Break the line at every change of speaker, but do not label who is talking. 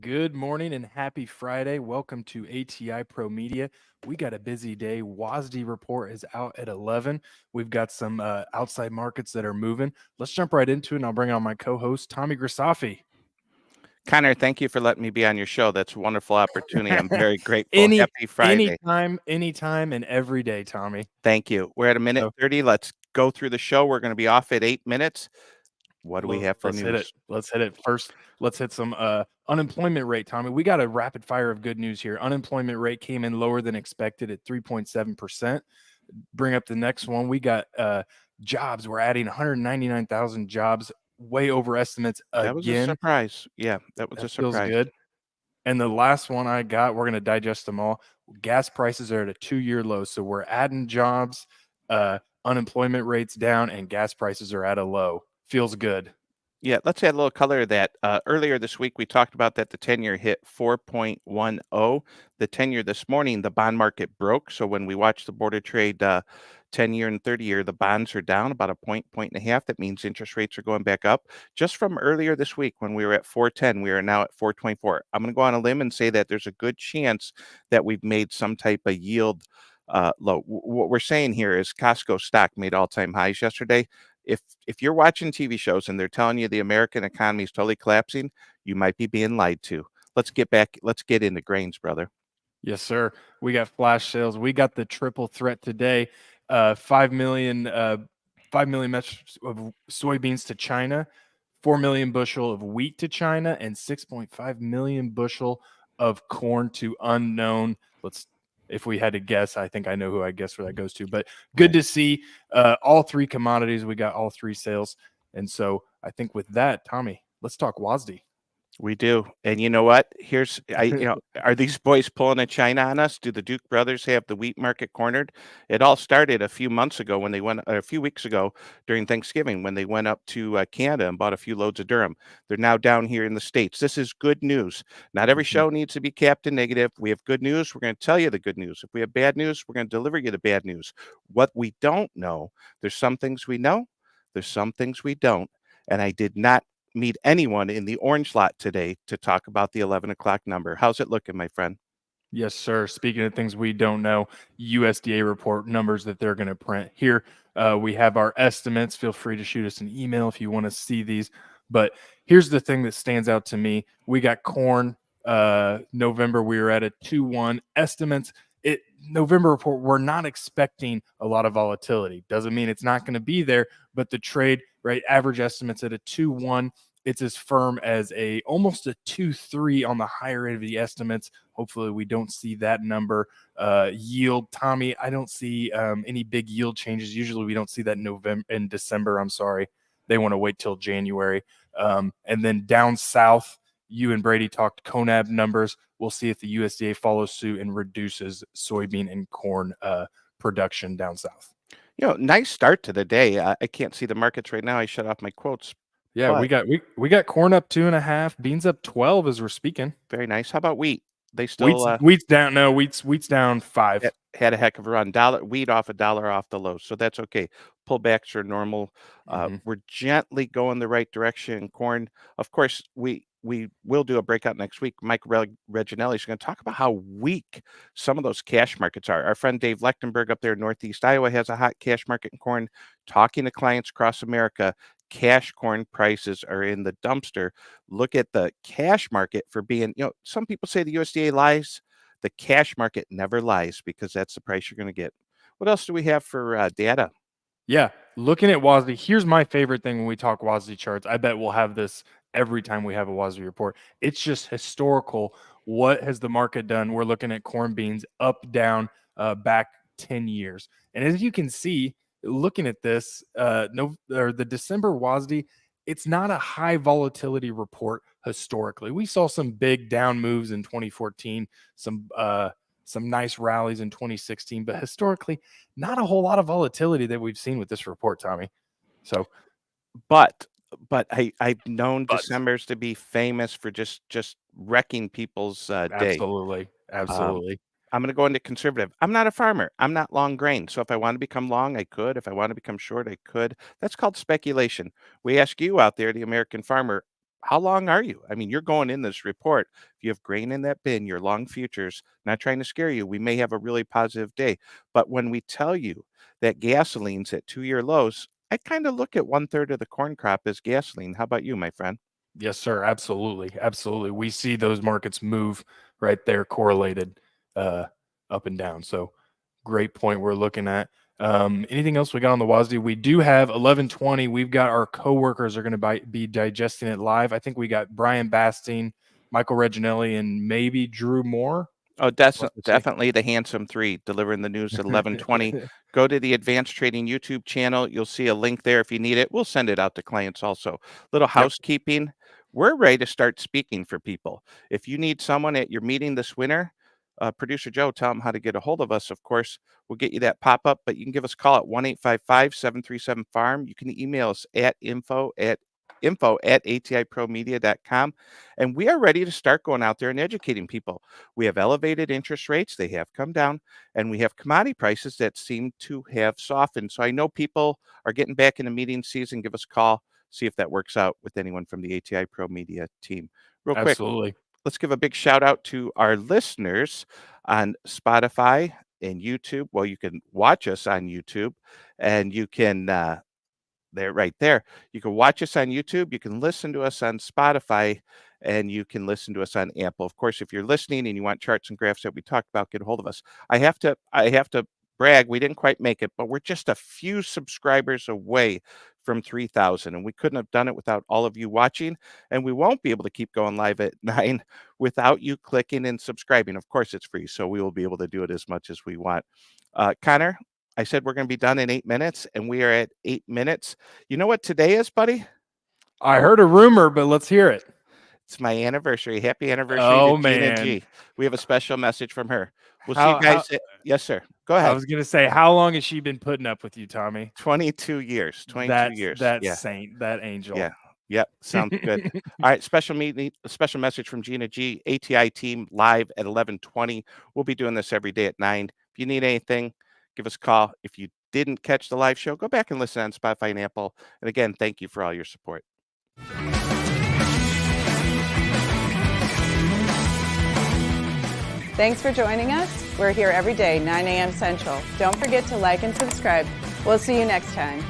Good morning and happy Friday. Welcome to ATI ProMedia. We got a busy day. WASDE report is out at 11. We've got some outside markets that are moving. Let's jump right into it, and I'll bring on my co-host, Tommy Grisafi.
Connor, thank you for letting me be on your show. That's a wonderful opportunity. I'm very grateful.
Any
Happy Friday.
anytime, and every day, Tommy.
Thank you. We're at a minute
So
30. Let's go through the show. We're going to be off at 8 minutes. What do we have for
let's hit it.
news?
Let's hit it first. Let's hit some unemployment rate, Tommy. We got a rapid fire of good news here. Unemployment rate came in lower than expected at 3.7%. Bring up the next one. We got jobs. We're adding 199,000 jobs, way over estimates
That was a
again.
surprise. Yeah, that was a
That feels
surprise.
good. And the last one I got, we're going to digest them all. Gas prices are at a 2-year low. So we're adding jobs, unemployment rates down, and gas prices are at a low. Feels good.
Yeah, let's add a little color to that. Earlier this week, we talked about that the 10-year hit 4.10. The 10-year this morning, the bond market broke. So when we watch the border trade 10-year and 30-year, the bonds are down about a point and a half. That means interest rates are going back up. Just from earlier this week, when we were at 4.10, we are now at 4.24. I'm going to go on a limb and say that there's a good chance that we've made some type of yield low. What we're saying here is Costco stock made all-time highs yesterday. If you're watching TV shows and they're telling you the American economy is totally collapsing, you might be being lied to. Let's get into grains, brother.
Yes, sir. We got flash sales. We got the triple threat today. 5 million metric of soybeans to China, 4 million bushel of wheat to China, and 6.5 million bushel of corn to unknown. If we had to guess, I think I know who I guess where that goes to. But good to see all three commodities. We got all three sales. And so I think with that, Tommy, let's talk WASDE.
We do. And you know what? Are these boys pulling a China on us? Do the Duke brothers have the wheat market cornered? It all started a few months ago when they went, a few weeks ago during Thanksgiving, when they went up to Canada and bought a few loads of durum. They're now down here in the States. This is good news. Not every show needs to be capped in negative. We have good news. We're going to tell you the good news. If we have bad news, we're going to deliver you the bad news. What we don't know, there's some things we know, there's some things we don't. And I did not meet anyone in the orange lot today to talk about the 11 o'clock number. How's it looking, my friend?
Yes, sir. Speaking of things we don't know, USDA report numbers that they're going to print here. We have our estimates. Feel free to shoot us an email if you want to see these. But here's the thing that stands out to me. We got corn. November, we were at a 2-1 estimates. November report, we're not expecting a lot of volatility. Doesn't mean it's not going to be there, but the trade, right, average estimates at a 2-1. It's as firm as almost a 2-3 on the higher end of the estimates. Hopefully we don't see that number. Yield, Tommy, I don't see any big yield changes. Usually we don't see that in December. I'm sorry. They want to wait till January. And then down south, you and Brady talked CONAB numbers. We'll see if the USDA follows suit and reduces soybean and corn production down south.
Nice start to the day. I can't see the markets right now. I shut off my quotes.
Yeah,
But
we got corn up 2.5, beans up 12 as we're speaking.
very nice. How about wheat? They still
Wheat's down. No, wheat's down 5.
had a heck of a run. Wheat off $1 off the low, so that's okay. Pullbacks are normal. We're gently going the right direction. Corn, of course, we will do a breakout next week. Mike Reginelli is going to talk about how weak some of those cash markets are. Our friend Dave Lechtenberg up there in Northeast Iowa has a hot cash market in corn. Talking to clients across America, cash corn prices are in the dumpster. Look at the cash market for being, some people say the USDA lies. The cash market never lies because that's the price you're going to get. What else do we have for data?
Yeah, looking at WASDE, here's my favorite thing when we talk WASDE charts. I bet we'll have this every time we have a WASDE report. It's just historical. What has the market done? We're looking at corn beans up, down, back 10 years. And as you can see, looking at this, the December WASDE, it's not a high volatility report historically. We saw some big down moves in 2014, some nice rallies in 2016, but historically, not a whole lot of volatility that we've seen with this report, Tommy. So,
but I've known December's to be famous for just wrecking people's day.
absolutely.
I'm going to go into conservative. I'm not a farmer. I'm not long grain. So if I want to become long, I could. If I want to become short, I could. That's called speculation. We ask you out there, the American farmer, how long are you? I mean, you're going in this report. If you have grain in that bin, you're long futures. Not trying to scare you. We may have a really positive day. But when we tell you that gasoline's at 2-year lows, I kind of look at 1/3 of the corn crop as gasoline. How about you, my friend?
Yes, sir. Absolutely. Absolutely. We see those markets move right there, correlated uh, up and down. So great point we're looking at. Anything else we got on the WASDE? We do have 11:20. We've got our coworkers are going to be digesting it live. I think we got Brian Bastine, Michael Reginelli, and maybe Drew Moore.
Oh,
We'll have to see.
definitely the handsome three delivering the news at 11:20. Go to the Advanced Trading YouTube channel. You'll see a link there if you need it. We'll send it out to clients also. Little
Yep.
housekeeping. We're ready to start speaking for people. If you need someone at your meeting this winter, producer Joe, tell them how to get a hold of us. Of course, we'll get you that pop up, but you can give us a call at 1-855-737-FARM. You can email us at info at atipromedia.com. And we are ready to start going out there and educating people. We have elevated interest rates, they have come down, and we have commodity prices that seem to have softened. So I know people are getting back in the meeting season. Give us a call, see if that works out with anyone from the ATI ProMedia team. Real quick,
Absolutely.
let's give a big shout out to our listeners on Spotify and YouTube. Well, you can watch us on YouTube, and you can there right there. You can watch us on YouTube, you can listen to us on Spotify, and you can listen to us on Apple. Of course, if you're listening and you want charts and graphs that we talked about, get a hold of us. I have to brag, we didn't quite make it, but we're just a few subscribers away from 3,000, and we couldn't have done it without all of you watching, and we won't be able to keep going live at 9 without you clicking and subscribing. Of course, it's free, so we will be able to do it as much as we want. Connor, I said we're going to be done in 8 minutes, and we are at 8 minutes. You know what today is, buddy?
I heard a rumor, but let's hear it.
It's my anniversary. Happy anniversary
Oh,
to Gina
man.
G. We have a special message from her. We'll see
How-
you guys. Yes, sir. Go
I
ahead.
was going to say, how long has she been putting up with you, Tommy?
22 years. 22 years.
That
Yeah.
saint, that angel.
Yeah. Yep. Sounds good. All right. Special message from Gina G. ATI team live at 11:20. We'll be doing this every day at 9. If you need anything, give us a call. If you didn't catch the live show, go back and listen on Spotify and Apple. And again, thank you for all your support.
Thanks for joining us. We're here every day, 9 a.m. Central. Don't forget to like and subscribe. We'll see you next time.